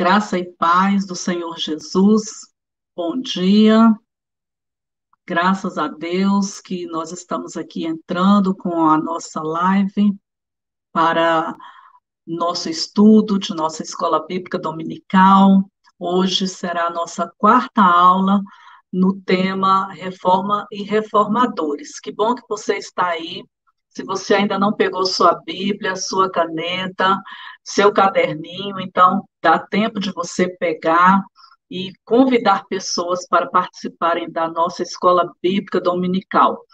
Graça e paz do Senhor Jesus. Bom dia. Graças a Deus que nós estamos aqui entrando com a nossa live para nosso estudo de nossa escola bíblica dominical. Hoje será a nossa quarta aula no tema Reforma e Reformadores. Que bom que você está aí. Se você ainda não pegou sua Bíblia, sua caneta, seu caderninho, então dá tempo de você pegar e convidar pessoas para participarem da nossa escola bíblica dominical.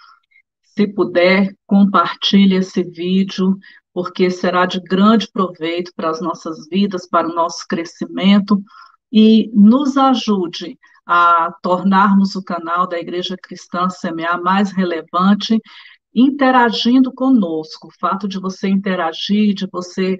Se puder, compartilhe esse vídeo, porque será de grande proveito para as nossas vidas, para o nosso crescimento, e nos ajude a tornarmos o canal da Igreja Cristã Semear mais relevante, interagindo conosco. O fato de você interagir, de você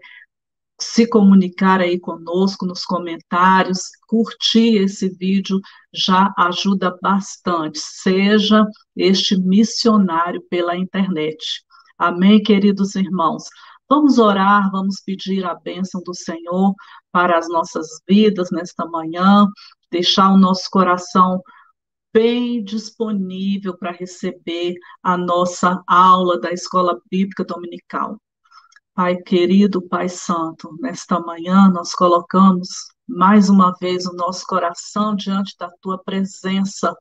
se comunicar aí conosco nos comentários, curtir esse vídeo já ajuda bastante. Seja este missionário pela internet. Amém, queridos irmãos? Vamos orar, vamos pedir a bênção do Senhor para as nossas vidas nesta manhã, deixar o nosso coração bem disponível para receber a nossa aula da Escola Bíblica Dominical. Pai querido, Pai Santo, nesta manhã nós colocamos mais uma vez o nosso coração diante da Tua presença.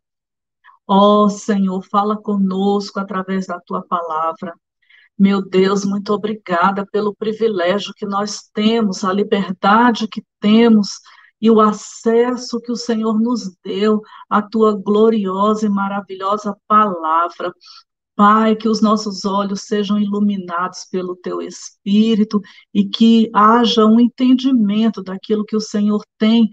Ó Senhor, fala conosco através da Tua palavra. Meu Deus, muito obrigada pelo privilégio que nós temos, a liberdade que temos e o acesso que o Senhor nos deu à Tua gloriosa e maravilhosa palavra. Pai, que os nossos olhos sejam iluminados pelo Teu Espírito e que haja um entendimento daquilo que o Senhor tem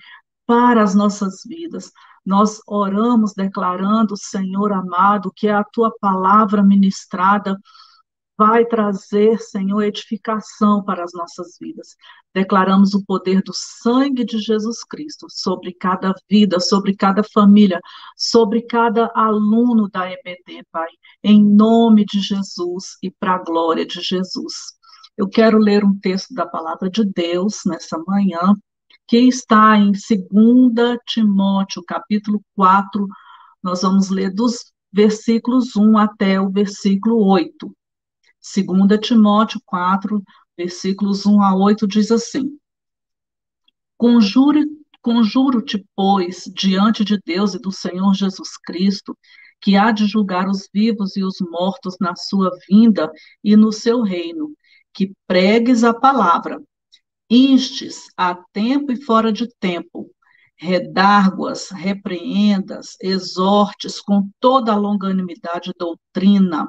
para as nossas vidas. Nós oramos declarando, Senhor amado, que a Tua palavra ministrada vai trazer, Senhor, edificação para as nossas vidas. Declaramos o poder do sangue de Jesus Cristo sobre cada vida, sobre cada família, sobre cada aluno da EBD, Pai, em nome de Jesus e para a glória de Jesus. Eu quero ler um texto da palavra de Deus nessa manhã, que está em 2 Timóteo, capítulo 4, nós vamos ler dos versículos 1 até o versículo 8. 2 Timóteo 4, versículos 1 a 8, diz assim: Conjuro, conjuro-te, pois, diante de Deus e do Senhor Jesus Cristo, que há de julgar os vivos e os mortos na sua vinda e no seu reino, que pregues a palavra, instes a tempo e fora de tempo, redarguas, repreendas, exortes com toda a longanimidade e doutrina,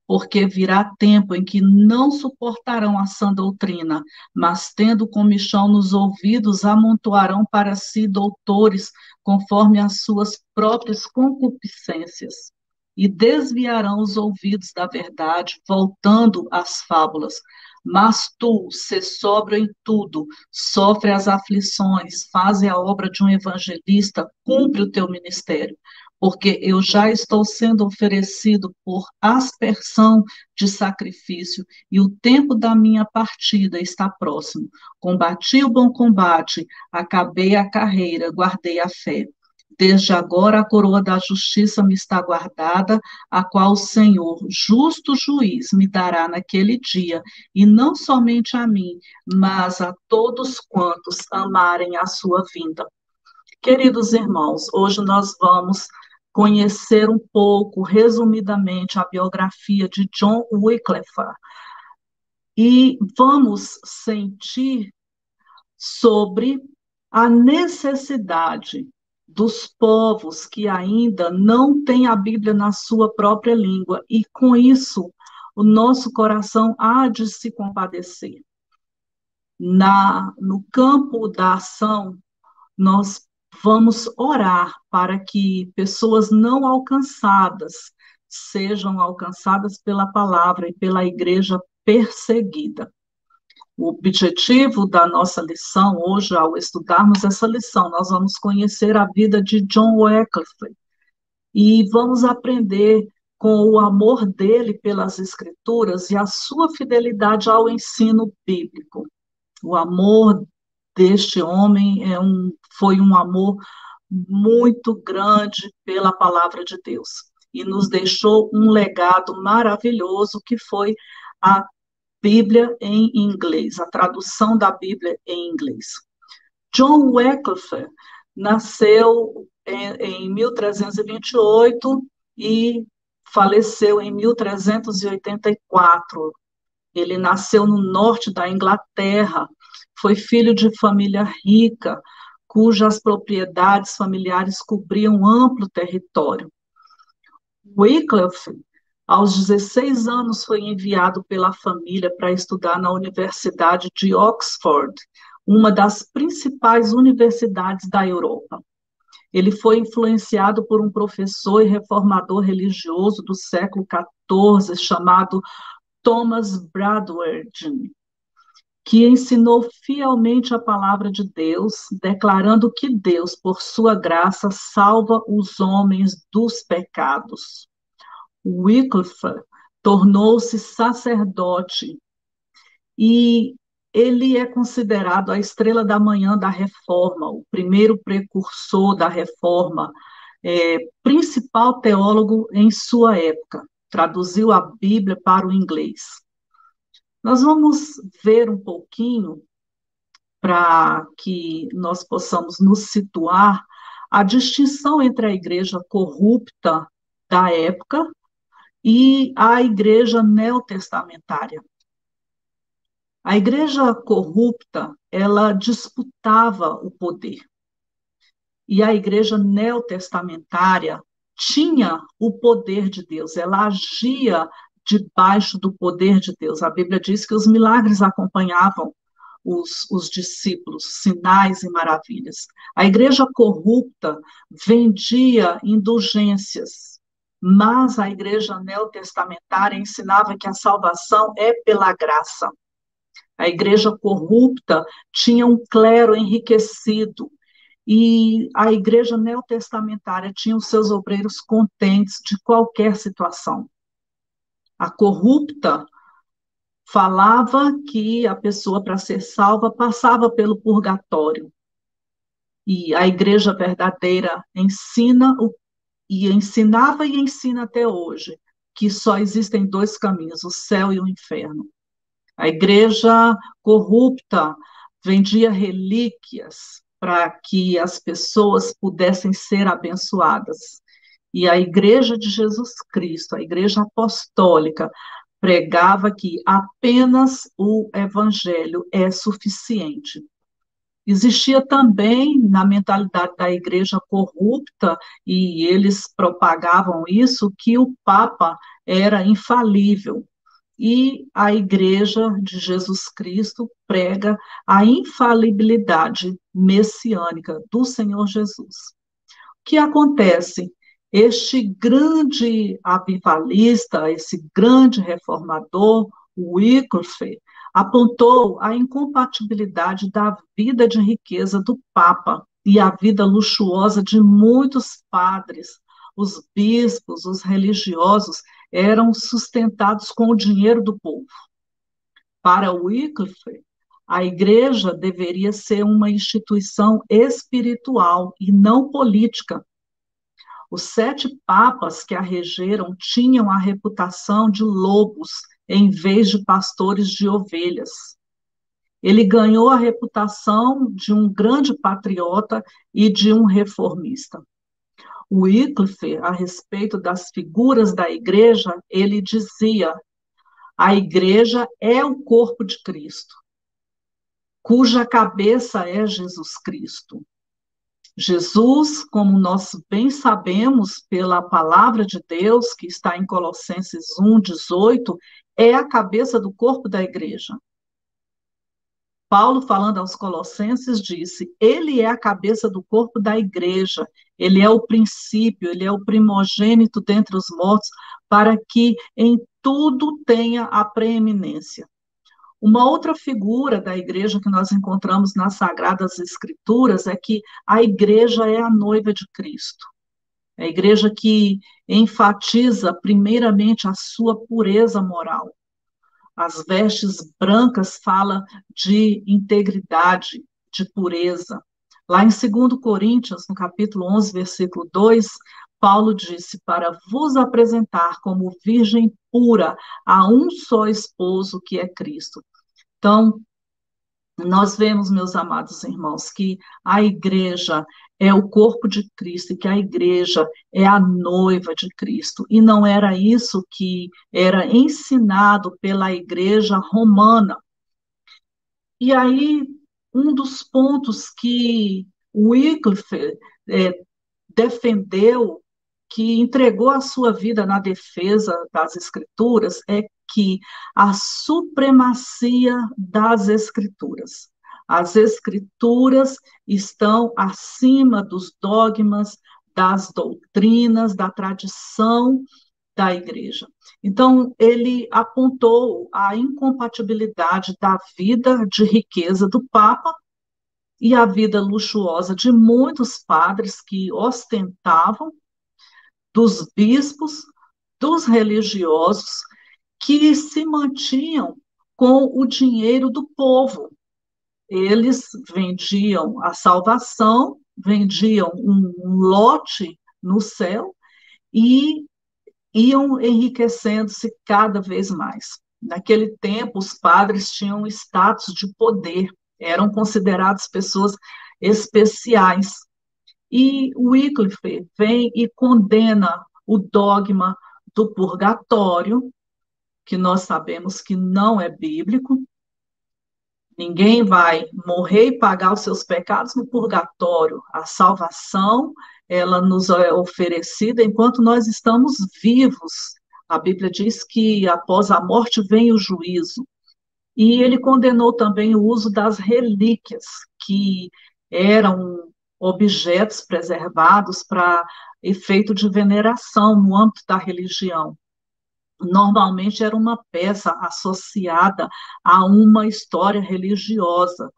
porque virá tempo em que não suportarão a sã doutrina, mas tendo comichão nos ouvidos, amontoarão para si doutores, conforme as suas próprias concupiscências, e desviarão os ouvidos da verdade, voltando às fábulas. Mas tu, sê sóbrio em tudo, sofre as aflições, faze a obra de um evangelista, cumpre o teu ministério, porque eu já estou sendo oferecido por aspersão de sacrifício, e o tempo da minha partida está próximo. Combati o bom combate, acabei a carreira, guardei a fé. Desde agora a coroa da justiça me está guardada, a qual o Senhor, justo juiz, me dará naquele dia, e não somente a mim, mas a todos quantos amarem a sua vinda. Queridos irmãos, hoje nós vamos conhecer um pouco, resumidamente, a biografia de John Wycliffe e vamos sentir sobre a necessidade dos povos que ainda não têm a Bíblia na sua própria língua, e com isso o nosso coração há de se compadecer. No campo da ação, nós vamos orar para que pessoas não alcançadas sejam alcançadas pela palavra e pela igreja perseguida. O objetivo da nossa lição hoje, ao estudarmos essa lição, nós vamos conhecer a vida de John Wycliffe e vamos aprender com o amor dele pelas escrituras e a sua fidelidade ao ensino bíblico. O amor deste homem foi um amor muito grande pela palavra de Deus e nos deixou um legado maravilhoso que foi a Bíblia em inglês, a tradução da Bíblia em inglês. John Wycliffe nasceu em 1328 e faleceu em 1384. Ele nasceu no norte da Inglaterra, foi filho de família rica, cujas propriedades familiares cobriam amplo território. Wycliffe, aos 16 anos, foi enviado pela família para estudar na Universidade de Oxford, uma das principais universidades da Europa. Ele foi influenciado por um professor e reformador religioso do século XIV, chamado Thomas Bradwardine, que ensinou fielmente a palavra de Deus, declarando que Deus, por sua graça, salva os homens dos pecados. Wycliffe tornou-se sacerdote e ele é considerado a estrela da manhã da Reforma, o primeiro precursor da Reforma, principal teólogo em sua época. Traduziu a Bíblia para o inglês. Nós vamos ver um pouquinho, para que nós possamos nos situar, a distinção entre a igreja corrupta da época e a igreja neotestamentária. A igreja corrupta, ela disputava o poder. E a igreja neotestamentária tinha o poder de Deus, ela agia debaixo do poder de Deus. A Bíblia diz que os milagres acompanhavam os discípulos, sinais e maravilhas. A igreja corrupta vendia indulgências, mas a igreja neotestamentária ensinava que a salvação é pela graça. A igreja corrupta tinha um clero enriquecido e a igreja neotestamentária tinha os seus obreiros contentes de qualquer situação. A corrupta falava que a pessoa, para ser salva, passava pelo purgatório. E a igreja verdadeira ensinava e ensina até hoje que só existem dois caminhos, o céu e o inferno. A igreja corrupta vendia relíquias para que as pessoas pudessem ser abençoadas. E a igreja de Jesus Cristo, a igreja apostólica, pregava que apenas o evangelho é suficiente. Existia também na mentalidade da igreja corrupta, e eles propagavam isso, que o Papa era infalível. E a igreja de Jesus Cristo prega a infalibilidade messiânica do Senhor Jesus. O que acontece? Este grande avivalista, esse grande reformador, Wycliffe, apontou a incompatibilidade da vida de riqueza do Papa e a vida luxuosa de muitos padres. Os bispos, os religiosos, eram sustentados com o dinheiro do povo. Para Wycliffe, a igreja deveria ser uma instituição espiritual e não política. Os 7 papas que a regeram tinham a reputação de lobos em vez de pastores de ovelhas. Ele ganhou a reputação de um grande patriota e de um reformista. Wycliffe, a respeito das figuras da igreja, ele dizia: a igreja é o corpo de Cristo, cuja cabeça é Jesus Cristo. Jesus, como nós bem sabemos pela palavra de Deus, que está em Colossenses 1:18, é a cabeça do corpo da igreja. Paulo, falando aos Colossenses, disse: ele é a cabeça do corpo da igreja, ele é o princípio, ele é o primogênito dentre os mortos, para que em tudo tenha a preeminência. Uma outra figura da igreja que nós encontramos nas Sagradas Escrituras é que a igreja é a noiva de Cristo. É a igreja que enfatiza primeiramente a sua pureza moral. As vestes brancas falam de integridade, de pureza. Lá em 2 Coríntios, no capítulo 11, versículo 2, Paulo disse: para vos apresentar como virgem pura a um só esposo, que é Cristo. Então, nós vemos, meus amados irmãos, que a igreja é o corpo de Cristo e que a igreja é a noiva de Cristo. E não era isso que era ensinado pela igreja romana. E aí, um dos pontos que Wycliffe defendeu, que entregou a sua vida na defesa das Escrituras, é que a supremacia das Escrituras. As Escrituras estão acima dos dogmas, das doutrinas, da tradição da igreja. Então, ele apontou a incompatibilidade da vida de riqueza do Papa e a vida luxuosa de muitos padres que ostentavam, dos bispos, dos religiosos, que se mantinham com o dinheiro do povo. Eles vendiam a salvação, vendiam um lote no céu e iam enriquecendo-se cada vez mais. Naquele tempo, os padres tinham status de poder, eram considerados pessoas especiais. E Wycliffe vem e condena o dogma do purgatório, que nós sabemos que não é bíblico. Ninguém vai morrer e pagar os seus pecados no purgatório. A salvação, ela nos é oferecida enquanto nós estamos vivos. A Bíblia diz que após a morte vem o juízo. E ele condenou também o uso das relíquias, que eram objetos preservados para efeito de veneração no âmbito da religião. Normalmente era uma peça associada a uma história religiosa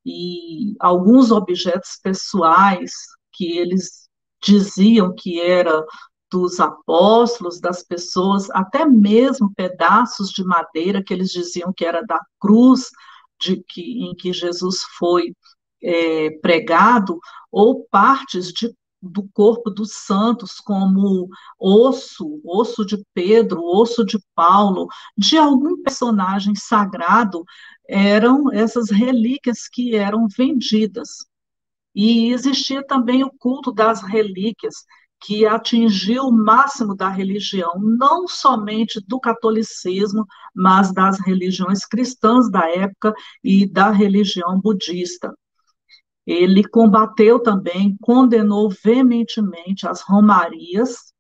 e alguns objetos pessoais que eles diziam que era dos apóstolos, das pessoas, até mesmo pedaços de madeira que eles diziam que era da cruz em que Jesus foi pregado, ou partes do corpo dos santos, como osso de Pedro, osso de Paulo, de algum personagem sagrado, eram essas relíquias que eram vendidas. E existia também o culto das relíquias, que atingiu o máximo da religião, não somente do catolicismo, mas das religiões cristãs da época e da religião budista. Ele combateu também, condenou veementemente as romarias,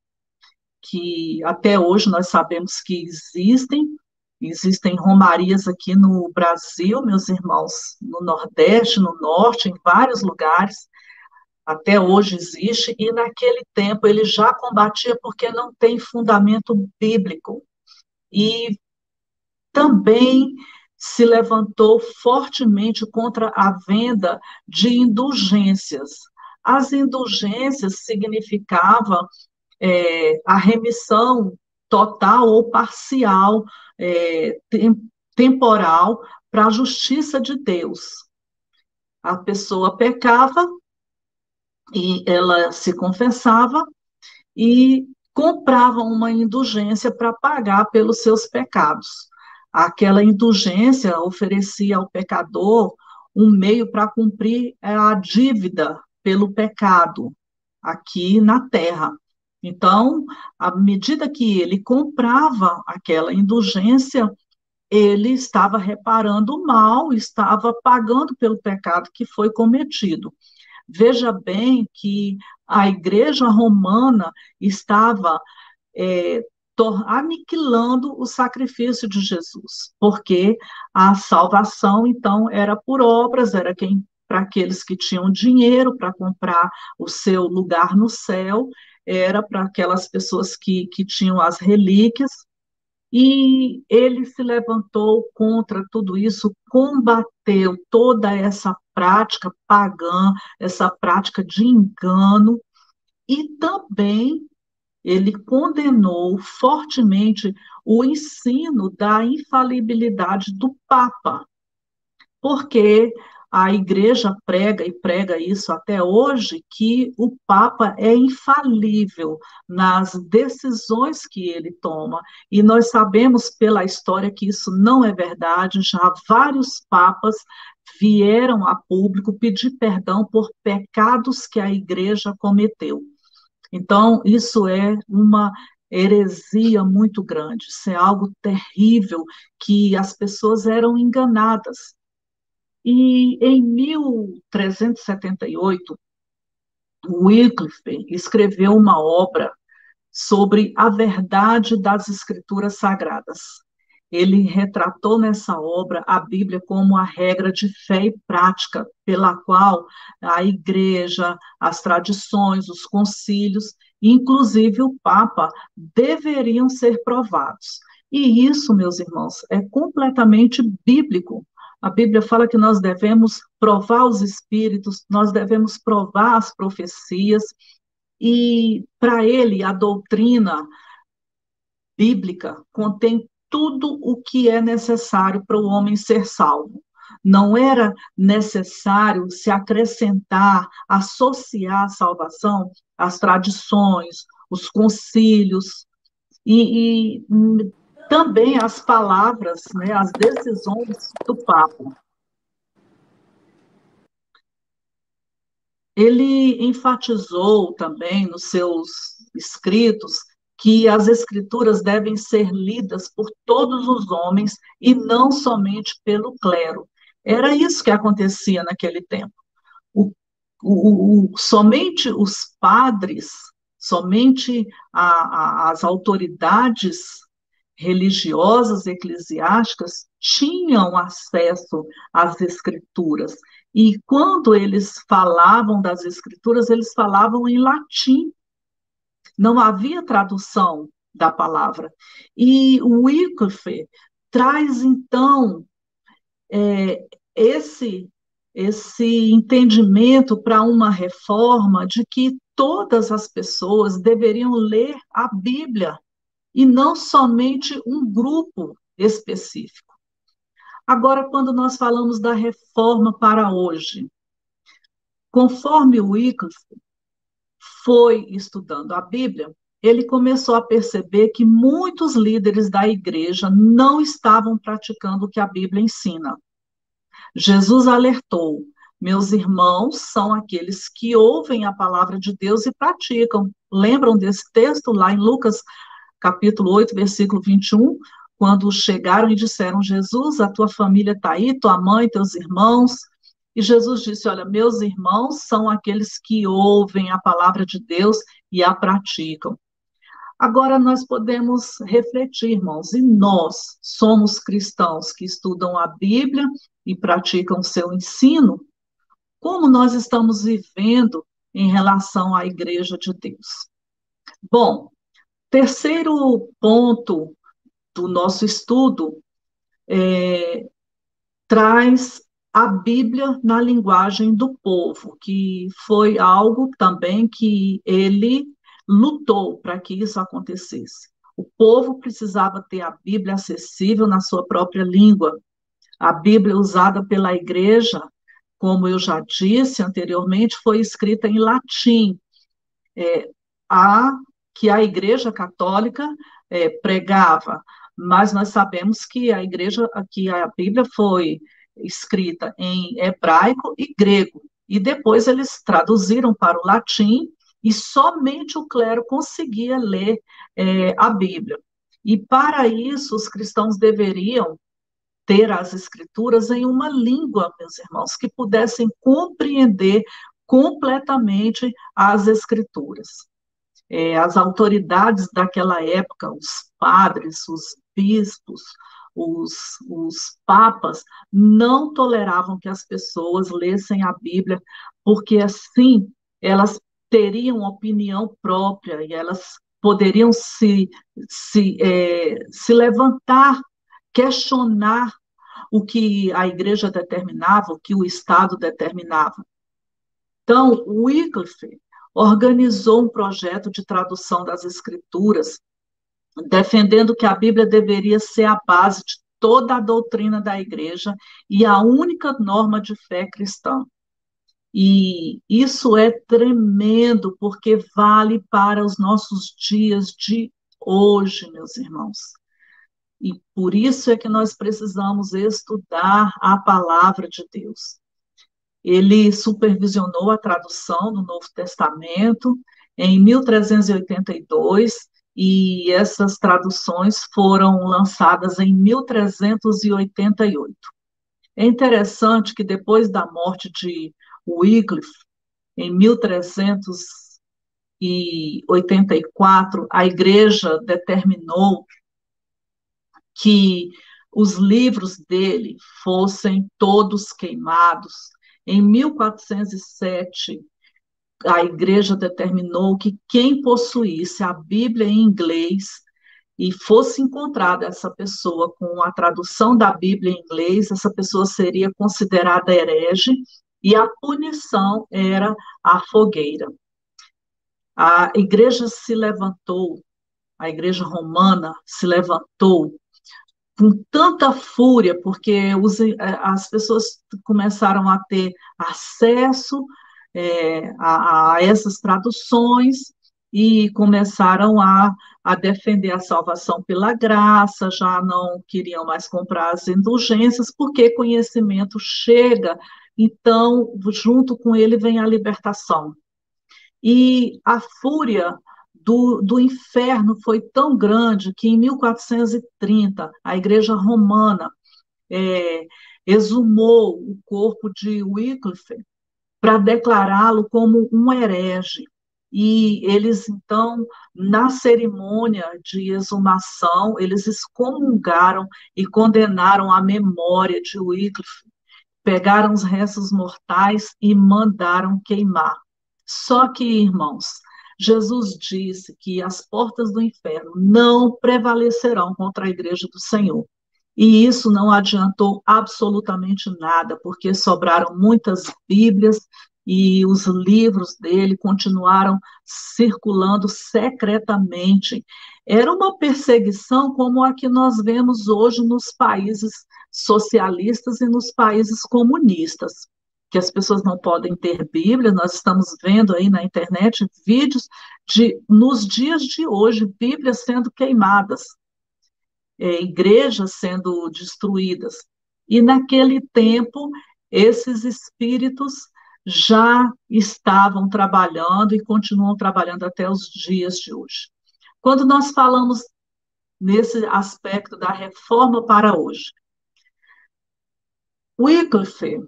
que até hoje nós sabemos que existem romarias aqui no Brasil, meus irmãos, no Nordeste, no Norte, em vários lugares, até hoje existe, e naquele tempo ele já combatia porque não tem fundamento bíblico. E também se levantou fortemente contra a venda de indulgências. As indulgências significavam a remissão total ou parcial, temporal, para a justiça de Deus. A pessoa pecava e ela se confessava e comprava uma indulgência para pagar pelos seus pecados. Aquela indulgência oferecia ao pecador um meio para cumprir a dívida pelo pecado aqui na terra. Então, à medida que ele comprava aquela indulgência, ele estava reparando o mal, estava pagando pelo pecado que foi cometido. Veja bem que a Igreja Romana estava aniquilando o sacrifício de Jesus, porque a salvação, então, era por obras, era para aqueles que tinham dinheiro para comprar o seu lugar no céu, era para aquelas pessoas que tinham as relíquias, e ele se levantou contra tudo isso, combateu toda essa prática pagã, essa prática de engano, e também ele condenou fortemente o ensino da infalibilidade do Papa, porque a igreja prega e prega isso até hoje, que o Papa é infalível nas decisões que ele toma. E nós sabemos pela história que isso não é verdade, já vários papas vieram a público pedir perdão por pecados que a igreja cometeu. Então, isso é uma heresia muito grande, isso é algo terrível, que as pessoas eram enganadas. E em 1378, Wycliffe escreveu uma obra sobre a verdade das Escrituras Sagradas. Ele retratou nessa obra a Bíblia como a regra de fé e prática pela qual a igreja, as tradições, os concílios, inclusive o Papa, deveriam ser provados. E isso, meus irmãos, é completamente bíblico. A Bíblia fala que nós devemos provar os espíritos, nós devemos provar as profecias, e para ele, a doutrina bíblica contém tudo o que é necessário para o homem ser salvo. Não era necessário se acrescentar, associar a salvação às tradições, os concílios e também as palavras, né, as decisões do Papa. Ele enfatizou também nos seus escritos que as escrituras devem ser lidas por todos os homens e não somente pelo clero. Era isso que acontecia naquele tempo. O, somente os padres, somente as autoridades religiosas, eclesiásticas, tinham acesso às escrituras. E quando eles falavam das escrituras, eles falavam em latim. Não havia tradução da palavra. E o Wycliffe traz, então, é, esse, esse entendimento para uma reforma de que todas as pessoas deveriam ler a Bíblia e não somente um grupo específico. Agora, quando nós falamos da reforma para hoje, conforme o Wycliffe foi estudando a Bíblia, ele começou a perceber que muitos líderes da igreja não estavam praticando o que a Bíblia ensina. Jesus alertou: meus irmãos são aqueles que ouvem a palavra de Deus e praticam. Lembram desse texto lá em Lucas, capítulo 8, versículo 21? Quando chegaram e disseram: Jesus, a tua família está aí, tua mãe, teus irmãos. E Jesus disse: olha, meus irmãos são aqueles que ouvem a palavra de Deus e a praticam. Agora nós podemos refletir, irmãos, e nós somos cristãos que estudam a Bíblia e praticam seu ensino, como nós estamos vivendo em relação à Igreja de Deus? Bom, terceiro ponto do nosso estudo traz a Bíblia na linguagem do povo, que foi algo também que ele lutou para que isso acontecesse. O povo precisava ter a Bíblia acessível na sua própria língua. A Bíblia usada pela igreja, como eu já disse anteriormente, foi escrita em latim, a que a Igreja Católica pregava, mas nós sabemos que que a Bíblia foi escrita em hebraico e grego, e depois eles traduziram para o latim, e somente o clero conseguia ler a Bíblia. E para isso, os cristãos deveriam ter as escrituras em uma língua, meus irmãos, que pudessem compreender completamente as escrituras. As autoridades daquela época, os padres, os bispos, os papas, não toleravam que as pessoas lessem a Bíblia, porque assim elas teriam opinião própria e elas poderiam se levantar, questionar o que a igreja determinava, o que o Estado determinava. Então, Wycliffe organizou um projeto de tradução das escrituras, defendendo que a Bíblia deveria ser a base de toda a doutrina da igreja e a única norma de fé cristã. E isso é tremendo, porque vale para os nossos dias de hoje, meus irmãos. E por isso é que nós precisamos estudar a palavra de Deus. Ele supervisionou a tradução do Novo Testamento em 1382, e essas traduções foram lançadas em 1388. É interessante que depois da morte de Wycliffe, em 1384, a igreja determinou que os livros dele fossem todos queimados. Em 1407, a igreja determinou que quem possuísse a Bíblia em inglês e fosse encontrada essa pessoa com a tradução da Bíblia em inglês, essa pessoa seria considerada herege e a punição era a fogueira. A igreja se levantou, a igreja romana se levantou com tanta fúria, porque as pessoas começaram a ter acesso a essas traduções e começaram a defender a salvação pela graça, já não queriam mais comprar as indulgências, porque conhecimento chega, então, junto com ele vem a libertação. E a fúria do inferno foi tão grande que em 1430 a Igreja Romana é, exumou o corpo de Wycliffe para declará-lo como um herege. E eles, então, na cerimônia de exumação, eles excomungaram e condenaram a memória de Wycliffe, pegaram os restos mortais e mandaram queimar. Só que, irmãos, Jesus disse que as portas do inferno não prevalecerão contra a igreja do Senhor. E isso não adiantou absolutamente nada, porque sobraram muitas Bíblias e os livros dele continuaram circulando secretamente. Era uma perseguição como a que nós vemos hoje nos países socialistas e nos países comunistas, que as pessoas não podem ter Bíblia. Nós estamos vendo aí na internet vídeos nos dias de hoje, Bíblias sendo queimadas, igrejas sendo destruídas. E naquele tempo, esses espíritos já estavam trabalhando e continuam trabalhando até os dias de hoje. Quando nós falamos nesse aspecto da reforma para hoje, Wycliffe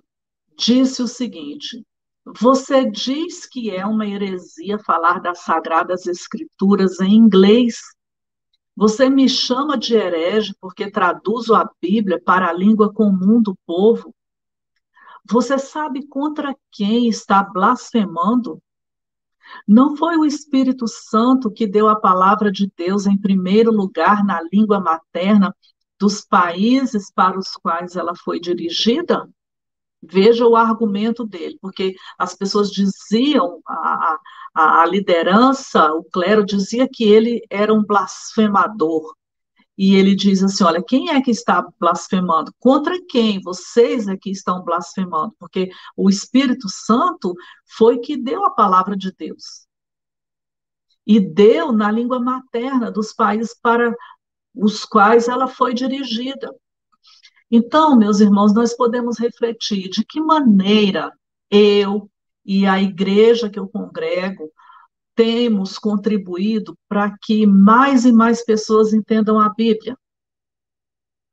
disse o seguinte: você diz que é uma heresia falar das Sagradas Escrituras em inglês? Você me chama de herege porque traduzo a Bíblia para a língua comum do povo? Você sabe contra quem está blasfemando? Não foi o Espírito Santo que deu a palavra de Deus em primeiro lugar na língua materna dos países para os quais ela foi dirigida? Veja o argumento dele, porque as pessoas diziam, a liderança, o clero dizia que ele era um blasfemador. E ele diz assim: olha, quem é que está blasfemando? Contra quem? Vocês é que estão blasfemando, porque o Espírito Santo foi que deu a palavra de Deus. E deu na língua materna dos países para os quais ela foi dirigida. Então, meus irmãos, nós podemos refletir de que maneira eu e a igreja que eu congrego temos contribuído para que mais e mais pessoas entendam a Bíblia.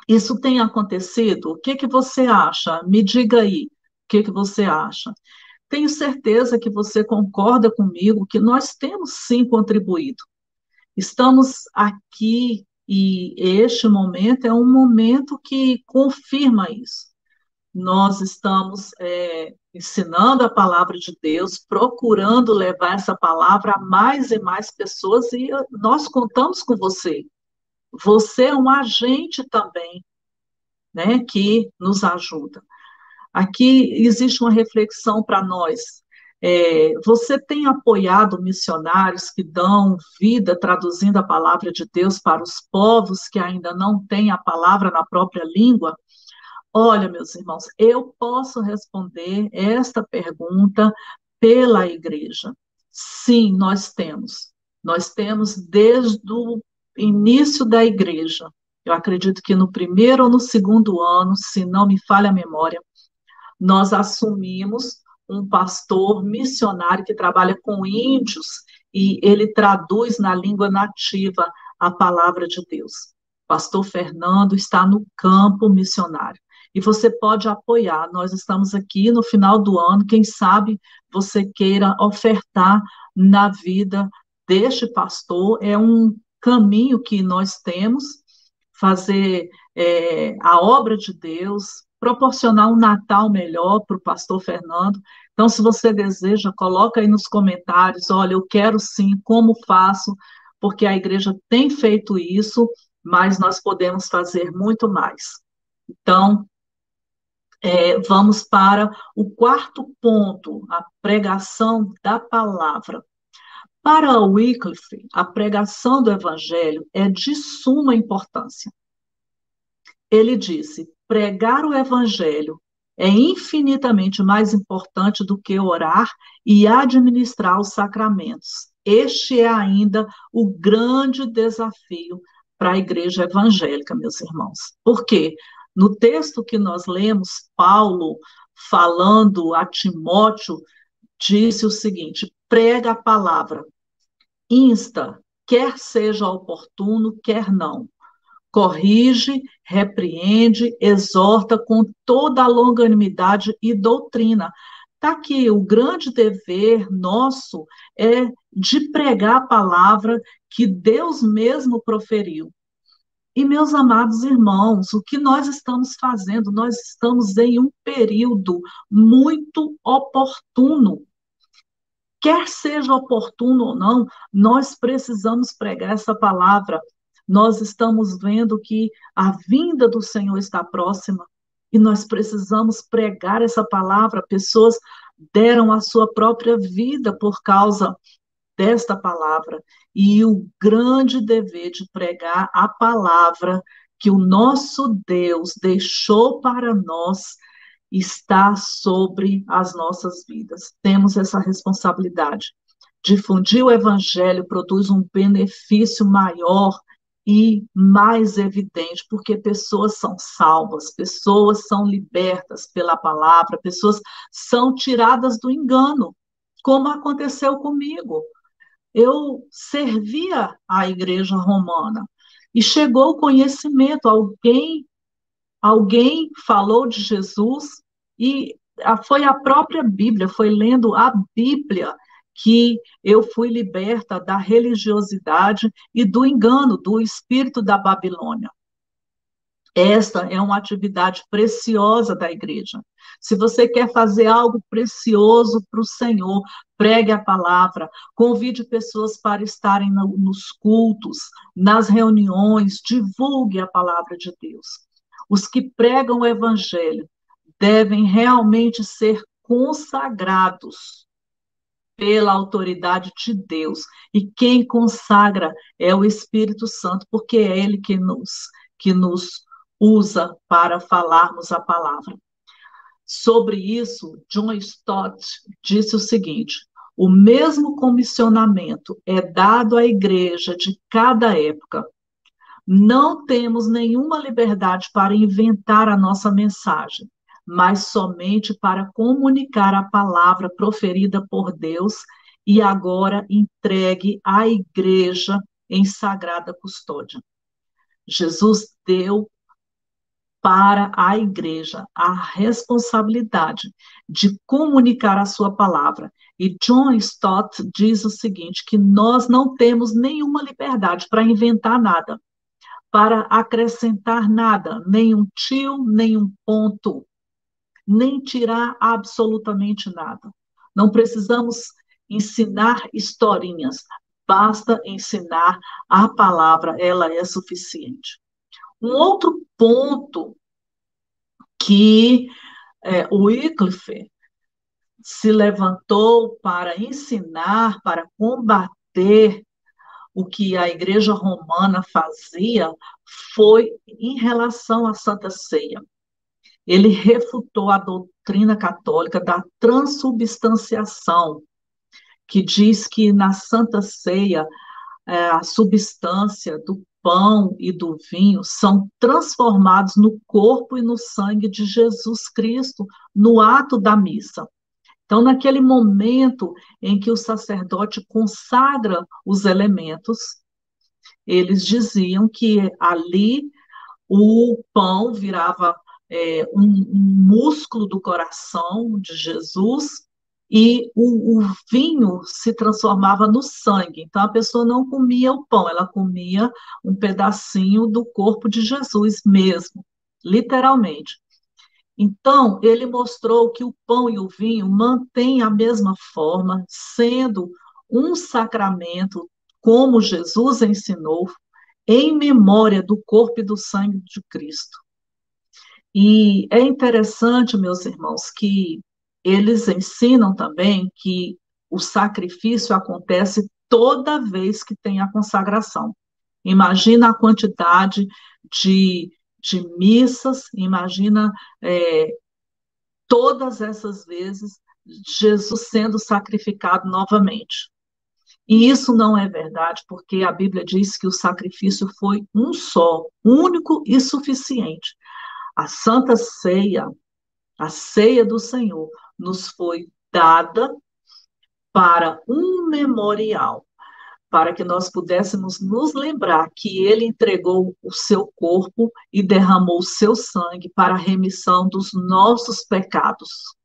Isso tem acontecido? O que que você acha? Me diga aí, o que que você acha? Tenho certeza que você concorda comigo que nós temos sim contribuído. Estamos aqui e este momento é um momento que confirma isso. Nós estamos ensinando a palavra de Deus, procurando levar essa palavra a mais e mais pessoas, e nós contamos com você. Você é um agente também, né, que nos ajuda. Aqui existe uma reflexão para nós. Você tem apoiado missionários que dão vida traduzindo a palavra de Deus para os povos que ainda não têm a palavra na própria língua? Olha, meus irmãos, eu posso responder esta pergunta pela igreja. Sim, nós temos. Nós temos desde o início da igreja. Eu acredito que no primeiro ou no segundo ano, se não me falha a memória, nós assumimos um pastor missionário que trabalha com índios e ele traduz na língua nativa a palavra de Deus. Pastor Fernando está no campo missionário. E você pode apoiar. Nós estamos aqui no final do ano, quem sabe você queira ofertar na vida deste pastor. É um caminho que nós temos, fazer a obra de Deus, proporcionar um Natal melhor para o pastor Fernando. Então, se você deseja, coloca aí nos comentários, olha, eu quero sim, como faço, porque a igreja tem feito isso, mas nós podemos fazer muito mais. Então, vamos para o quarto ponto, a pregação da palavra. Para Wycliffe, a pregação do evangelho é de suma importância. Ele disse: pregar o evangelho é infinitamente mais importante do que orar e administrar os sacramentos. Este é ainda o grande desafio para a igreja evangélica, meus irmãos. Por quê? No texto que nós lemos, Paulo, falando a Timóteo, disse o seguinte: prega a palavra, insta, quer seja oportuno, quer não, corrige, repreende, exorta com toda a longanimidade e doutrina. Está aqui, o grande dever nosso é de pregar a palavra que Deus mesmo proferiu. E, meus amados irmãos, o que nós estamos fazendo? Nós estamos em um período muito oportuno. Quer seja oportuno ou não, nós precisamos pregar essa palavra. Nós estamos vendo que a vinda do Senhor está próxima e nós precisamos pregar essa palavra. Pessoas deram a sua própria vida por causa desta palavra. E o grande dever de pregar a palavra que o nosso Deus deixou para nós está sobre as nossas vidas. Temos essa responsabilidade. Difundir o evangelho produz um benefício maior e mais evidente, porque pessoas são salvas, pessoas são libertas pela palavra, pessoas são tiradas do engano, como aconteceu comigo. Eu servia a igreja romana e chegou o conhecimento, alguém falou de Jesus e foi a própria Bíblia, foi lendo a Bíblia que eu fui liberta da religiosidade e do engano, do espírito da Babilônia. Esta é uma atividade preciosa da igreja. Se você quer fazer algo precioso para o Senhor, pregue a palavra, convide pessoas para estarem nos cultos, nas reuniões, divulgue a palavra de Deus. Os que pregam o evangelho devem realmente ser consagrados pela autoridade de Deus. E quem consagra é o Espírito Santo, porque é ele que nos usa para falarmos a palavra. Sobre isso, John Stott disse o seguinte: o mesmo comissionamento é dado à igreja de cada época. Não temos nenhuma liberdade para inventar a nossa mensagem, mas somente para comunicar a palavra proferida por Deus e agora entregue à igreja em sagrada custódia. Jesus deu para a igreja a responsabilidade de comunicar a sua palavra. E John Stott diz o seguinte, que nós não temos nenhuma liberdade para inventar nada, para acrescentar nada, nenhum tio, nenhum ponto, nem tirar absolutamente nada. Não precisamos ensinar historinhas, basta ensinar a palavra, ela é suficiente. Um outro ponto que o Wycliffe se levantou para ensinar, para combater o que a Igreja Romana fazia, foi em relação à Santa Ceia. Ele refutou a doutrina católica da transubstanciação, que diz que na Santa Ceia a substância do pão e do vinho são transformados no corpo e no sangue de Jesus Cristo no ato da missa. Então, naquele momento em que o sacerdote consagra os elementos, eles diziam que ali o pão virava um músculo do coração de Jesus e o vinho se transformava no sangue. Então a pessoa não comia o pão, ela comia um pedacinho do corpo de Jesus mesmo, literalmente. Então ele mostrou que o pão e o vinho mantêm a mesma forma, sendo um sacramento, como Jesus ensinou, em memória do corpo e do sangue de Cristo. E é interessante, meus irmãos, que eles ensinam também que o sacrifício acontece toda vez que tem a consagração. Imagina a quantidade de, de missas, imagina todas essas vezes Jesus sendo sacrificado novamente. E isso não é verdade, porque a Bíblia diz que o sacrifício foi um só, único e suficiente. A Santa Ceia, a ceia do Senhor, nos foi dada para um memorial, para que nós pudéssemos nos lembrar que ele entregou o seu corpo e derramou o seu sangue para a remissão dos nossos pecados.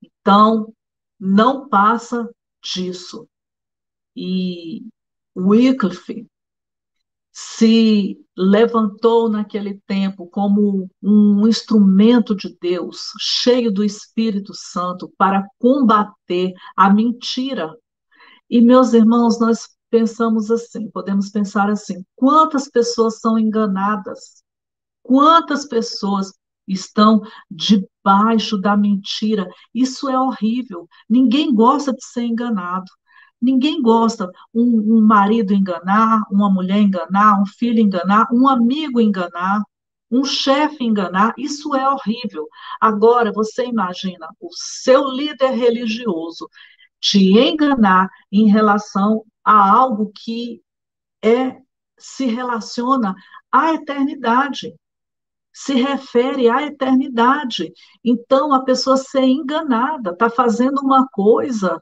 Então, não passa disso. E Wycliffe se levantou naquele tempo como um instrumento de Deus, cheio do Espírito Santo, para combater a mentira. E, meus irmãos, nós pensamos assim, podemos pensar assim: quantas pessoas são enganadas? Quantas pessoas estão debaixo da mentira? Isso é horrível. Ninguém gosta de ser enganado. Ninguém gosta um marido enganar, uma mulher enganar, um filho enganar, um amigo enganar, um chefe enganar. Isso é horrível. Agora, você imagina o seu líder religioso te enganar em relação a algo que se relaciona à eternidade, se refere à eternidade. Então, a pessoa ser enganada, está fazendo uma coisa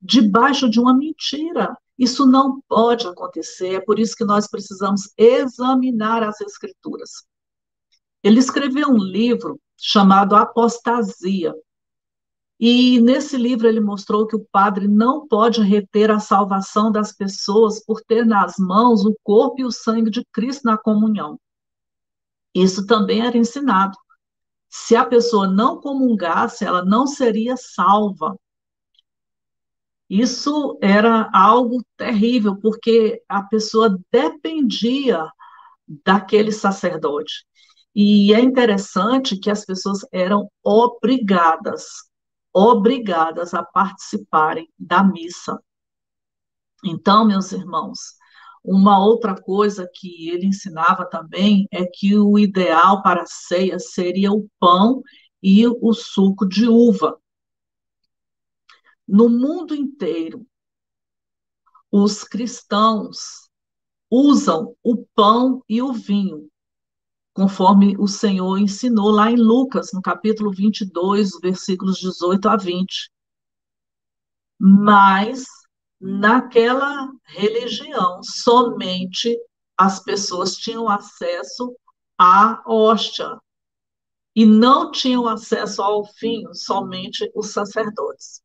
debaixo de uma mentira. Isso não pode acontecer, é por isso que nós precisamos examinar as Escrituras. Ele escreveu um livro chamado Apostasia, e nesse livro ele mostrou que o padre não pode reter a salvação das pessoas por ter nas mãos o corpo e o sangue de Cristo na comunhão. Isso também era ensinado. Se a pessoa não comungasse, ela não seria salva. Isso era algo terrível, porque a pessoa dependia daquele sacerdote. E é interessante que as pessoas eram obrigadas a participarem da missa. Então, meus irmãos, uma outra coisa que ele ensinava também é que o ideal para a ceia seria o pão e o suco de uva. No mundo inteiro, os cristãos usam o pão e o vinho, conforme o Senhor ensinou lá em Lucas, no capítulo 22, versículos 18 a 20. Mas, naquela religião, somente as pessoas tinham acesso à hóstia e não tinham acesso ao vinho, somente os sacerdotes.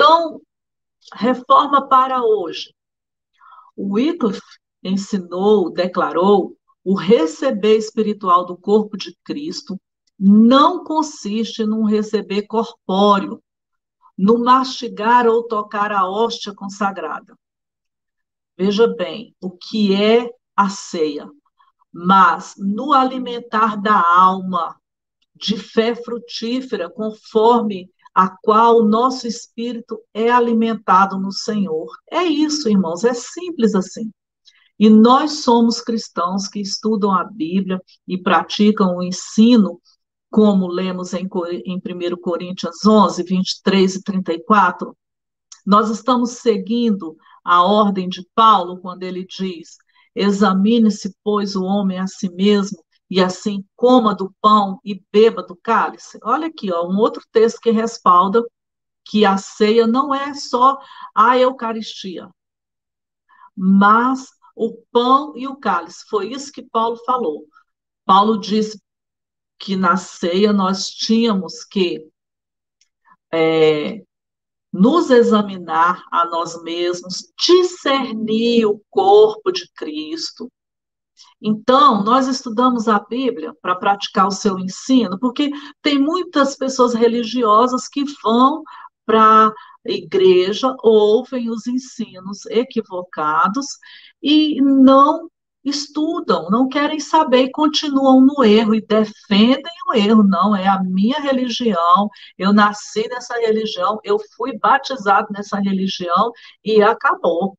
Então, reforma para hoje. Wycliffe ensinou, declarou, o receber espiritual do corpo de Cristo não consiste num receber corpóreo, no mastigar ou tocar a hóstia consagrada. Veja bem, o que é a ceia, mas no alimentar da alma, de fé frutífera, conforme a qual o nosso espírito é alimentado no Senhor. É isso, irmãos, é simples assim. E nós somos cristãos que estudam a Bíblia e praticam o ensino, como lemos em 1 Coríntios 11, 23 e 34. Nós estamos seguindo a ordem de Paulo quando ele diz: examine-se, pois, o homem a si mesmo, e assim coma do pão e beba do cálice. Olha aqui, ó, um outro texto que respalda que a ceia não é só a Eucaristia, mas o pão e o cálice. Foi isso que Paulo falou. Paulo disse que na ceia nós tínhamos que nos examinar a nós mesmos, discernir o corpo de Cristo. Então, nós estudamos a Bíblia para praticar o seu ensino, porque tem muitas pessoas religiosas que vão para a igreja, ouvem os ensinos equivocados e não estudam, não querem saber e continuam no erro e defendem o erro. Não, é a minha religião, eu nasci nessa religião, eu fui batizado nessa religião e acabou.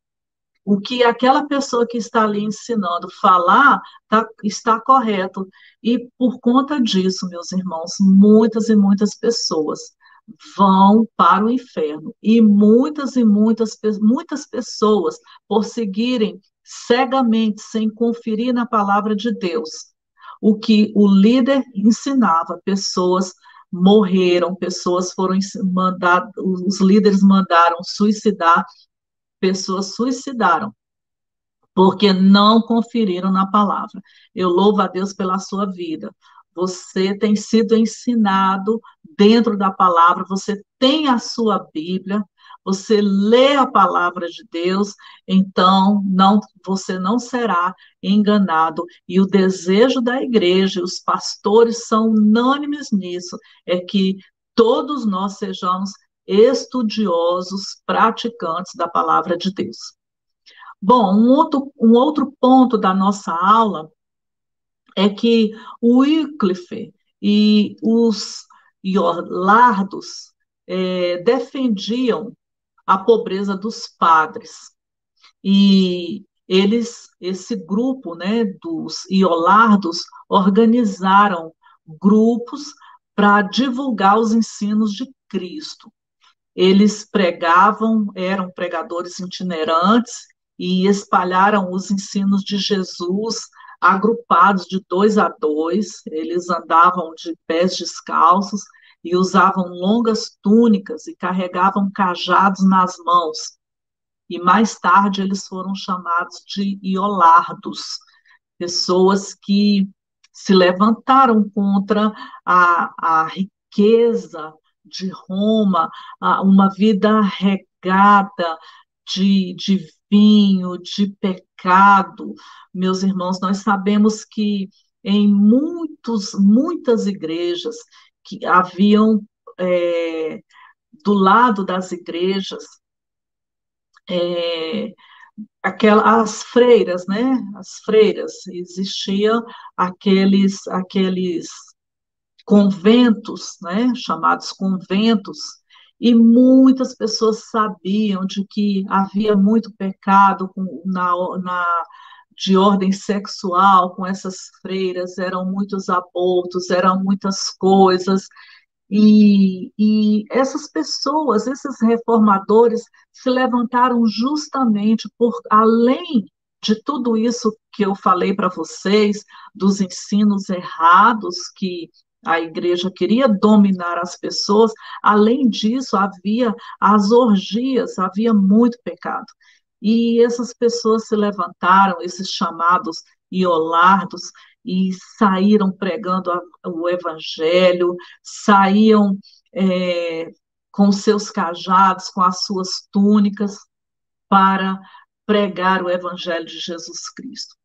O que aquela pessoa que está ali ensinando falar está correto. E por conta disso, meus irmãos, muitas e muitas pessoas vão para o inferno. Muitas pessoas, por seguirem cegamente, sem conferir na palavra de Deus, o que o líder ensinava, pessoas morreram, pessoas foram mandadas, os líderes mandaram suicidar, pessoas suicidaram, porque não conferiram na palavra. Eu louvo a Deus pela sua vida. Você tem sido ensinado dentro da palavra, você tem a sua Bíblia, você lê a palavra de Deus, então você não será enganado. E o desejo da igreja, os pastores são unânimes nisso, é que todos nós sejamos estudiosos, praticantes da palavra de Deus. Bom, um outro ponto da nossa aula é que o Wycliffe e os Iorlardos defendiam a pobreza dos padres. E esse grupo, né, dos Iorlardos, organizaram grupos para divulgar os ensinos de Cristo. Eles pregavam, eram pregadores itinerantes e espalharam os ensinos de Jesus, agrupados de 2 a 2. Eles andavam de pés descalços e usavam longas túnicas e carregavam cajados nas mãos. E mais tarde eles foram chamados de iolardos, pessoas que se levantaram contra a riqueza de Roma, uma vida regada de vinho, de pecado. Meus irmãos, nós sabemos que em muitas igrejas que haviam do lado das igrejas, é, as freiras, né? As freiras, existiam aqueles conventos, né? Chamados conventos, e muitas pessoas sabiam de que havia muito pecado de ordem sexual com essas freiras, eram muitos abortos, eram muitas coisas, e essas pessoas, esses reformadores, se levantaram justamente por, além de tudo isso que eu falei para vocês, dos ensinos errados que a igreja queria dominar as pessoas, além disso, havia as orgias, havia muito pecado. E essas pessoas se levantaram, esses chamados iolardos, e saíram pregando o evangelho, saíam com seus cajados, com as suas túnicas, para pregar o evangelho de Jesus Cristo.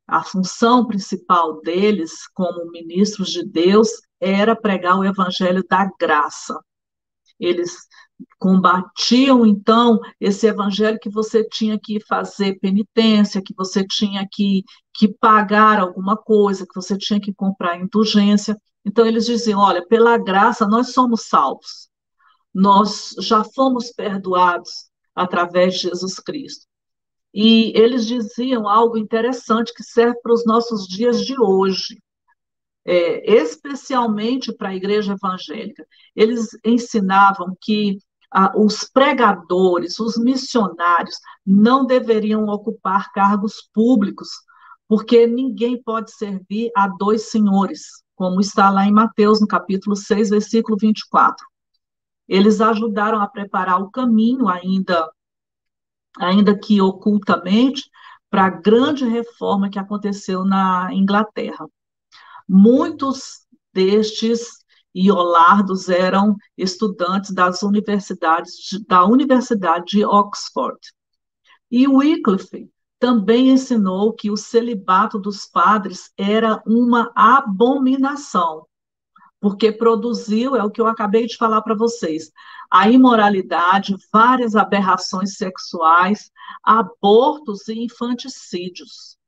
A função principal deles, como ministros de Deus, era pregar o evangelho da graça. Eles combatiam, então, esse evangelho que você tinha que fazer penitência, que você tinha que pagar alguma coisa, que você tinha que comprar indulgência. Então, eles diziam: olha, pela graça nós somos salvos. nós já fomos perdoados através de Jesus Cristo. E eles diziam algo interessante que serve para os nossos dias de hoje, especialmente para a igreja evangélica. Eles ensinavam que os pregadores, os missionários, não deveriam ocupar cargos públicos, porque ninguém pode servir a dois senhores, como está lá em Mateus, no capítulo 6, versículo 24. Eles ajudaram a preparar o caminho, ainda que ocultamente, para a grande reforma que aconteceu na Inglaterra. Muitos destes iolardos eram estudantes da Universidade de Oxford. E Wycliffe também ensinou que o celibato dos padres era uma abominação, porque produziu, é o que eu acabei de falar para vocês, a imoralidade, várias aberrações sexuais, abortos e infanticídios.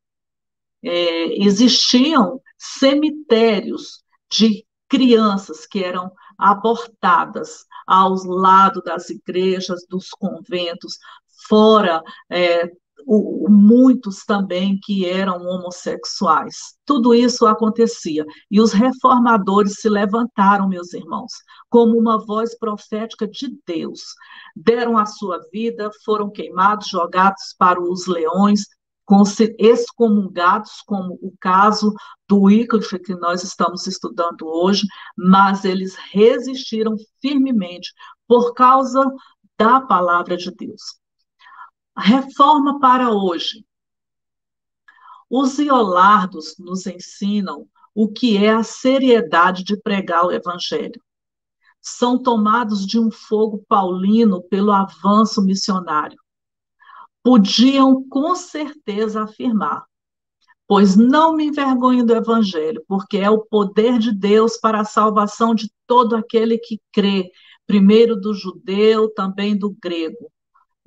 Existiam cemitérios de crianças que eram abortadas aos lados das igrejas, dos conventos, fora muitos também que eram homossexuais. Tudo isso acontecia. E os reformadores se levantaram, meus irmãos, como uma voz profética de Deus. Deram a sua vida, foram queimados, jogados para os leões, excomungados, como o caso do Wycliffe, que nós estamos estudando hoje, mas eles resistiram firmemente por causa da palavra de Deus. A reforma para hoje. Os iolardos nos ensinam o que é a seriedade de pregar o evangelho. São tomados de um fogo paulino pelo avanço missionário. Podiam com certeza afirmar: pois não me envergonho do evangelho, porque é o poder de Deus para a salvação de todo aquele que crê, primeiro do judeu, também do grego.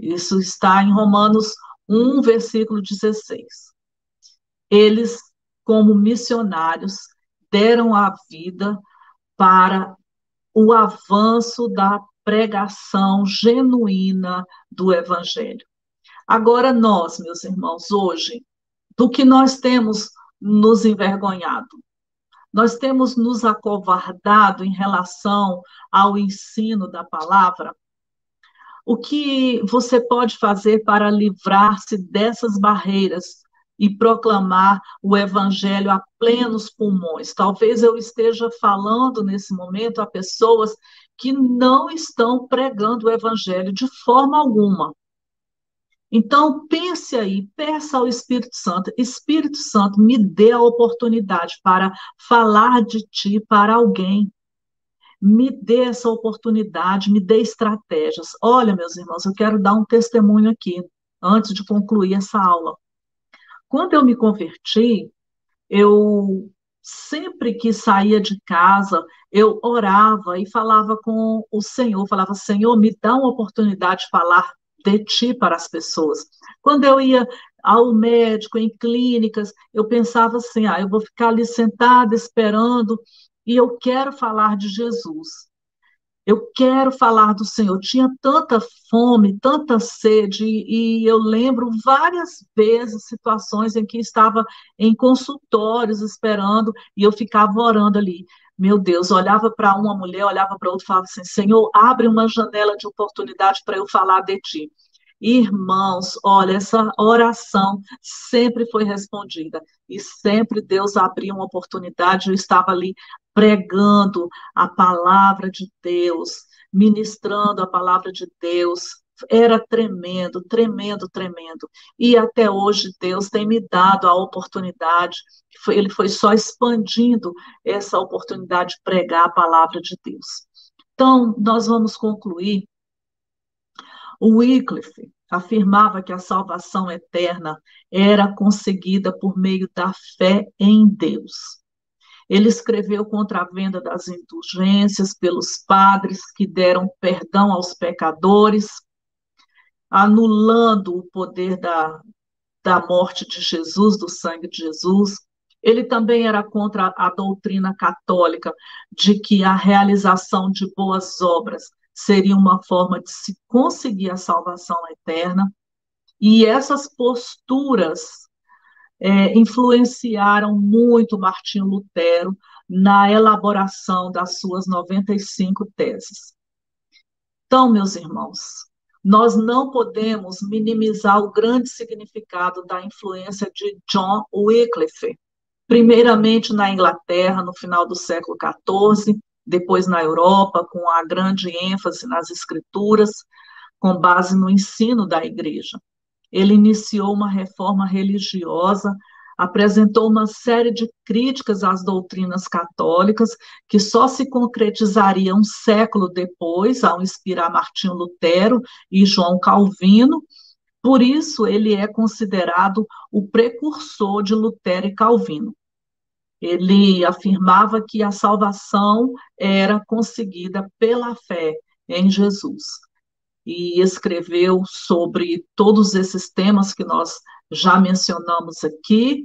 Isso está em Romanos 1, versículo 16. Eles, como missionários, deram a vida para o avanço da pregação genuína do evangelho. Agora nós, meus irmãos, hoje, do que nós temos nos envergonhado? Nós temos nos acovardado em relação ao ensino da palavra? O que você pode fazer para livrar-se dessas barreiras e proclamar o evangelho a plenos pulmões? Talvez eu esteja falando nesse momento a pessoas que não estão pregando o evangelho de forma alguma. Então, pense aí, peça ao Espírito Santo: Espírito Santo, me dê a oportunidade para falar de ti para alguém. Me dê essa oportunidade, me dê estratégias. Olha, meus irmãos, eu quero dar um testemunho aqui, antes de concluir essa aula. Quando eu me converti, eu sempre que saía de casa, eu orava e falava com o Senhor, falava: Senhor, me dá uma oportunidade de falar de ti para as pessoas. Quando eu ia ao médico, em clínicas, eu pensava assim: eu vou ficar ali sentada esperando e eu quero falar de Jesus. Eu quero falar do Senhor. Tinha tanta fome, tanta sede, e eu lembro várias vezes situações em que estava em consultórios esperando, e eu ficava orando ali. Meu Deus, olhava para uma mulher, olhava para outra e falava assim: Senhor, abre uma janela de oportunidade para eu falar de ti. Irmãos, olha, essa oração sempre foi respondida, e sempre Deus abria uma oportunidade. Eu estava ali pregando a palavra de Deus, ministrando a palavra de Deus. Era tremendo, tremendo, tremendo. E até hoje Deus tem me dado a oportunidade, ele foi só expandindo essa oportunidade de pregar a palavra de Deus. Então, nós vamos concluir. O Wycliffe afirmava que a salvação eterna era conseguida por meio da fé em Deus. Ele escreveu contra a venda das indulgências pelos padres que deram perdão aos pecadores, anulando o poder da morte de Jesus, do sangue de Jesus. Ele também era contra a doutrina católica de que a realização de boas obras seria uma forma de se conseguir a salvação eterna. E essas posturas influenciaram muito Martinho Lutero na elaboração das suas 95 teses. Então, meus irmãos, nós não podemos minimizar o grande significado da influência de John Wycliffe, primeiramente na Inglaterra, no final do século XIV, depois na Europa, com a grande ênfase nas escrituras, com base no ensino da igreja. Ele iniciou uma reforma religiosa, apresentou uma série de críticas às doutrinas católicas, que só se concretizaria um século depois, ao inspirar Martinho Lutero e João Calvino. Por isso, ele é considerado o precursor de Lutero e Calvino. Ele afirmava que a salvação era conseguida pela fé em Jesus. E escreveu sobre todos esses temas que nós já mencionamos aqui,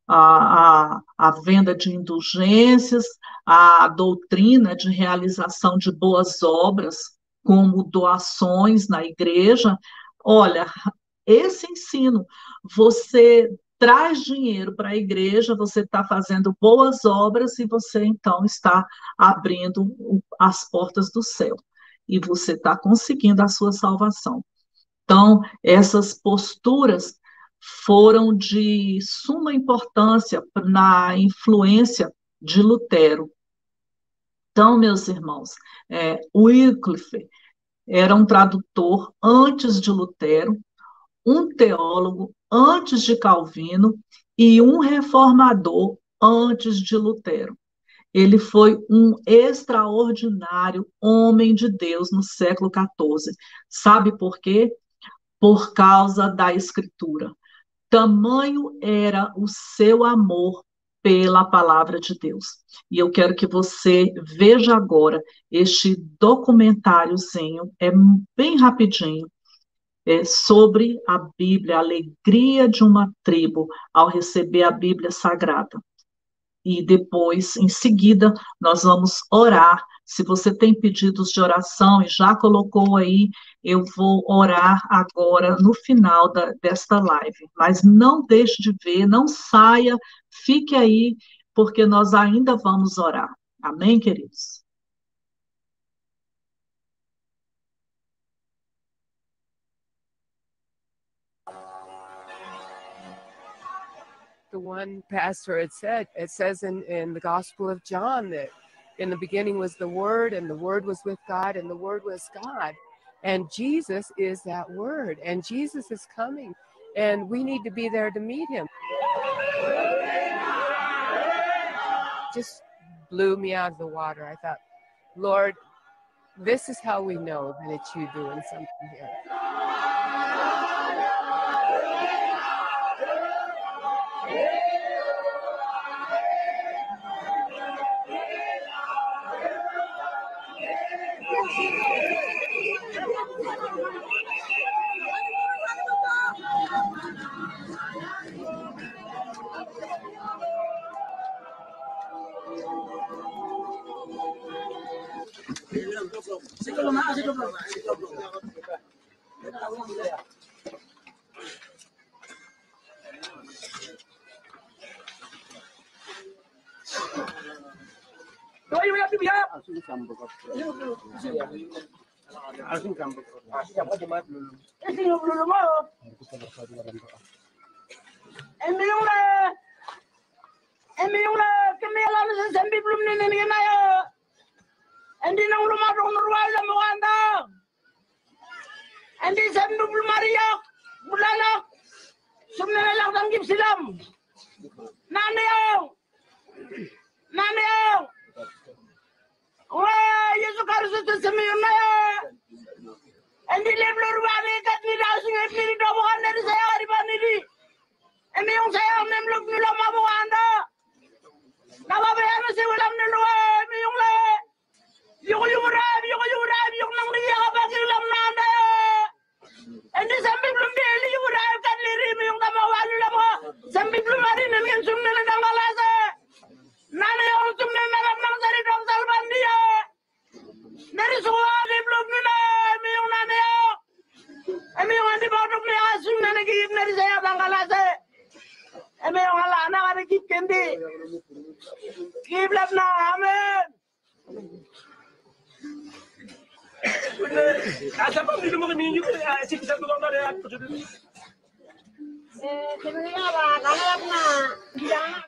a venda de indulgências, a doutrina de realização de boas obras, como doações na igreja. Olha, esse ensino, você traz dinheiro para a igreja, você está fazendo boas obras e você então está abrindo as portas do céu e você está conseguindo a sua salvação. Então, essas posturas foram de suma importância na influência de Lutero. Então, meus irmãos, Wycliffe era um tradutor antes de Lutero, um teólogo antes de Calvino e um reformador antes de Lutero. Ele foi um extraordinário homem de Deus no século XIV. Sabe por quê? Por causa da Escritura. Tamanho era o seu amor pela palavra de Deus. E eu quero que você veja agora este documentáriozinho, é bem rapidinho, sobre a Bíblia, a alegria de uma tribo ao receber a Bíblia Sagrada. E depois, em seguida, nós vamos orar. Se você tem pedidos de oração e já colocou aí, eu vou orar agora no final desta live. Mas não deixe de ver, não saia, fique aí, porque nós ainda vamos orar. Amém, queridos? The one pastor had said, it says in the Gospel of John that in the beginning was the Word, and the Word was with God, and the Word was God. And Jesus is that Word, and Jesus is coming, and we need to be there to meet him. Just blew me out of the water. I thought, Lord, this is how we know that it's you doing something here.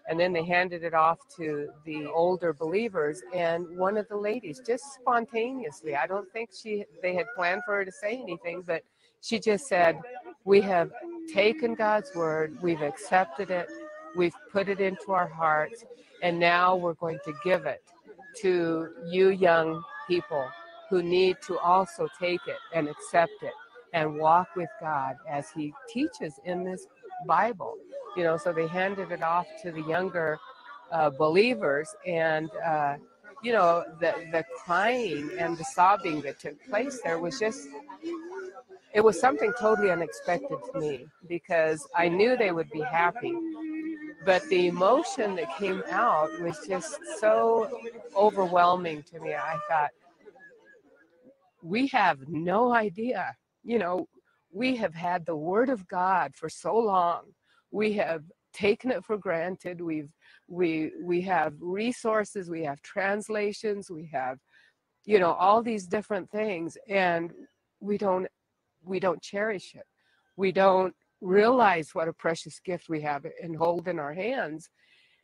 And then they handed it off to the older believers, and one of the ladies just spontaneously, I don't think they had planned for her to say anything, but she just said, we have taken God's word, we've accepted it, we've put it into our hearts, and now we're going to give it to you young people who need to also take it and accept it and walk with God as he teaches in this Bible. You know, so they handed it off to the younger believers, and you know, the crying and the sobbing that took place there was just, it was something totally unexpected to me, because I knew they would be happy, but the emotion that came out was just so overwhelming to me. I thought, we have no idea, you know, we have had the word of God for so long. We have taken it for granted. We have resources, we have translations, we have, you know, all these different things, and we don't cherish it. We don't realize what a precious gift we have and hold in our hands.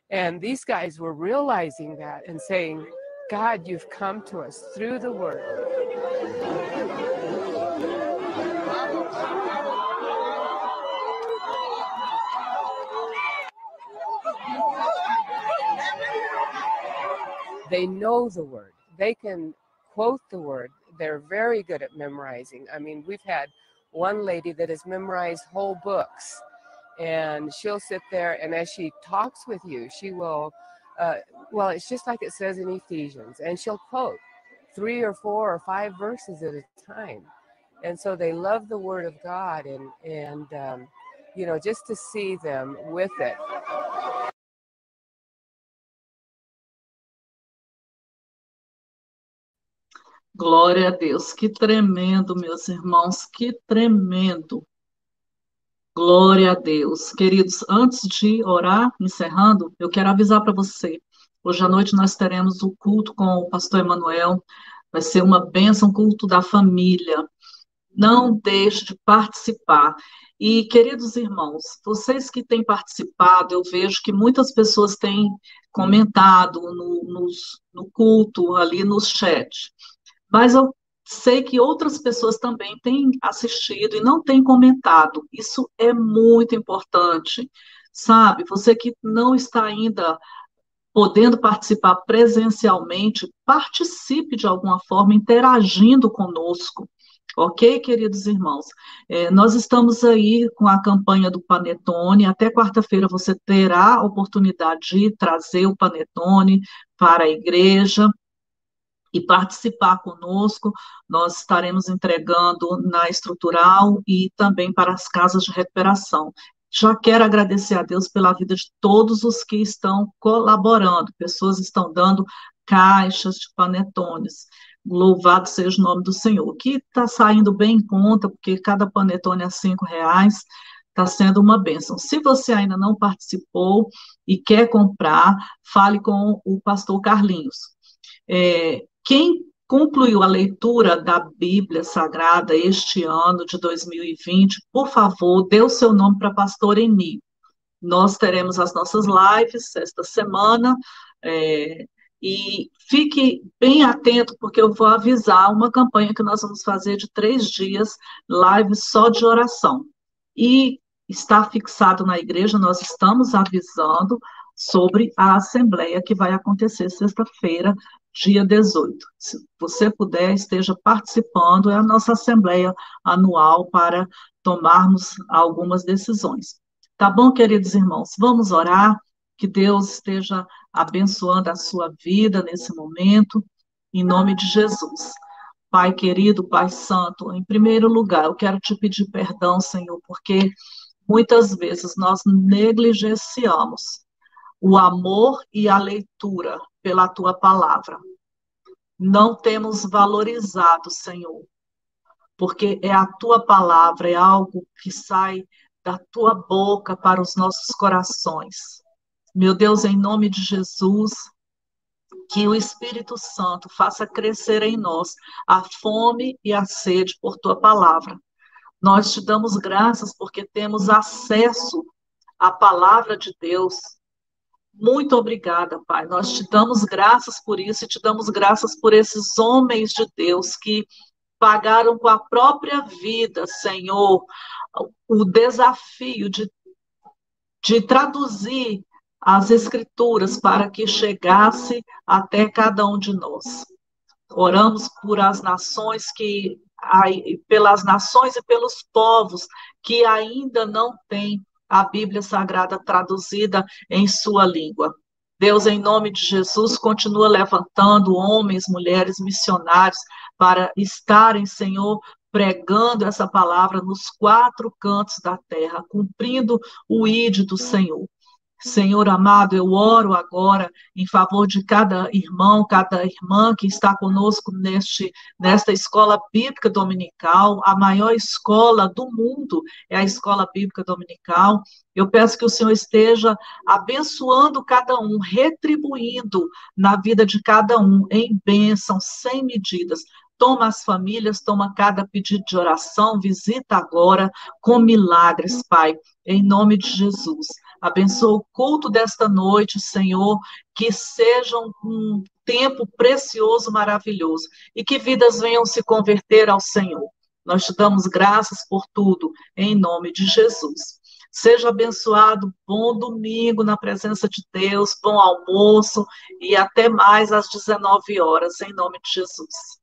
And these guys were realizing that and saying, God, you've come to us through the word. They know the word. They can quote the word. They're very good at memorizing. I mean, we've had one lady that has memorized whole books, and she'll sit there, and as she talks with you, she will, well, it's just like it says in Ephesians, and she'll quote 3 or 4 or 5 verses at a time. And so they love the word of God, and you know, just to see them with it. Glória a Deus, que tremendo, meus irmãos, que tremendo. Glória a Deus. Queridos, antes de orar, encerrando, eu quero avisar para você. Hoje à noite nós teremos o culto com o pastor Emanuel. Vai ser uma bênção, culto da família. Não deixe de participar. E, queridos irmãos, vocês que têm participado, eu vejo que muitas pessoas têm comentado no culto, ali no chat. Mas eu sei que outras pessoas também têm assistido e não têm comentado. Isso é muito importante, sabe? Você que não está ainda podendo participar presencialmente, participe de alguma forma, interagindo conosco. Ok, queridos irmãos? Nós estamos aí com a campanha do Panetone. Até quarta-feira você terá a oportunidade de trazer o Panetone para a igreja e participar conosco. Nós estaremos entregando na estrutural e também para as casas de recuperação. Já quero agradecer a Deus pela vida de todos os que estão colaborando. Pessoas estão dando caixas de panetones. Louvado seja o nome do Senhor. Que está saindo bem em conta, porque cada panetone é R$ 5. Está sendo uma bênção. Se você ainda não participou e quer comprar, fale com o pastor Carlinhos. Quem concluiu a leitura da Bíblia Sagrada este ano de 2020, por favor, dê o seu nome para a pastora Eni. Nós teremos as nossas lives esta semana, e fique bem atento, porque eu vou avisar uma campanha que nós vamos fazer de 3 dias, lives só de oração. E está fixado na igreja, nós estamos avisando sobre a assembleia que vai acontecer sexta-feira, dia 18. Se você puder, esteja participando, é a nossa assembleia anual para tomarmos algumas decisões. Tá bom, queridos irmãos? Vamos orar, que Deus esteja abençoando a sua vida nesse momento, em nome de Jesus. Pai querido, Pai santo, em primeiro lugar, eu quero te pedir perdão, Senhor, porque muitas vezes nós negligenciamos o amor e a leitura pela tua palavra. Não temos valorizado, Senhor, porque é a tua palavra, é algo que sai da tua boca para os nossos corações. Meu Deus, em nome de Jesus, que o Espírito Santo faça crescer em nós a fome e a sede por tua palavra. Nós te damos graças porque temos acesso à palavra de Deus. Muito obrigada, Pai. Nós te damos graças por isso e te damos graças por esses homens de Deus que pagaram com a própria vida, Senhor, o desafio de traduzir as Escrituras para que chegasse até cada um de nós. Oramos por as nações pelas nações e pelos povos que ainda não têm a Bíblia Sagrada traduzida em sua língua. Deus, em nome de Jesus, continua levantando homens, mulheres, missionários para estarem, Senhor, pregando essa palavra nos 4 cantos da terra, cumprindo o ídolo do Senhor. Senhor amado, eu oro agora em favor de cada irmão, cada irmã que está conosco nesta escola bíblica dominical, a maior escola do mundo é a escola bíblica dominical. Eu peço que o Senhor esteja abençoando cada um, retribuindo na vida de cada um em bênção, sem medidas. Toma as famílias, toma cada pedido de oração, visita agora com milagres, Pai, em nome de Jesus. Abençoa o culto desta noite, Senhor, que seja um tempo precioso, maravilhoso, e que vidas venham se converter ao Senhor. Nós te damos graças por tudo, em nome de Jesus. Seja abençoado, bom domingo na presença de Deus, bom almoço, e até mais às 19 horas, em nome de Jesus.